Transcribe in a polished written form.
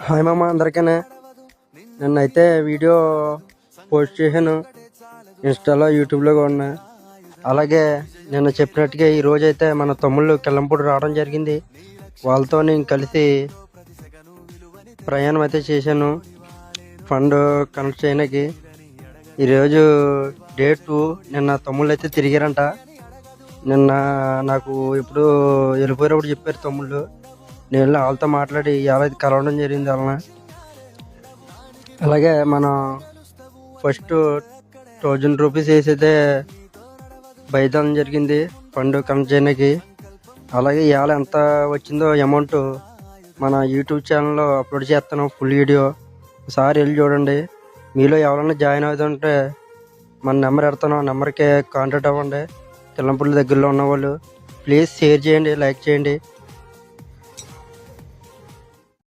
Hi మామ అందరికీ నిన్నైతే వీడియో పోస్ట్ చేశాను ఇన్స్టాలో యూట్యూబ్లో కూడా. అలాగే నిన్న చెప్పినట్టుగా ఈరోజు అయితే మన తమ్ముళ్ళు కిల్లంపూడి రావడం జరిగింది. వాళ్ళతో నేను కలిసి ప్రయాణం అయితే చేశాను ఫండ్ కనెక్ట్ చేయడానికి. ఈరోజు డేట్ 2. నిన్న తమ్ముళ్ళు అయితే తిరిగారంట. నిన్న నాకు ఇప్పుడు వెళ్ళిపోయేటప్పుడు చెప్పారు తమ్ముళ్ళు. నేను వాళ్ళతో మాట్లాడి ఎలా కలవడం జరిగింది వాళ్ళని. అలాగే మనం ఫస్ట్ 1000 రూపీస్ వేసి అయితే బయలుదేరడం జరిగింది ఫండ్ కనెక్ట్ చేయడానికి. అలాగే ఇవాళ ఎంత వచ్చిందో అమౌంట్ మన యూట్యూబ్ ఛానల్లో అప్లోడ్ చేస్తాను ఫుల్ వీడియో. ఒకసారి వెళ్ళి చూడండి. మీలో ఎవరైనా జాయిన్ అవుతుంటే మన నెంబర్ పెడతాను, నెంబర్కి కాంటాక్ట్ అవ్వండి. కిల్లంపూడి దగ్గరలో ఉన్నవాళ్ళు ప్లీజ్ షేర్ చేయండి, లైక్ చేయండి.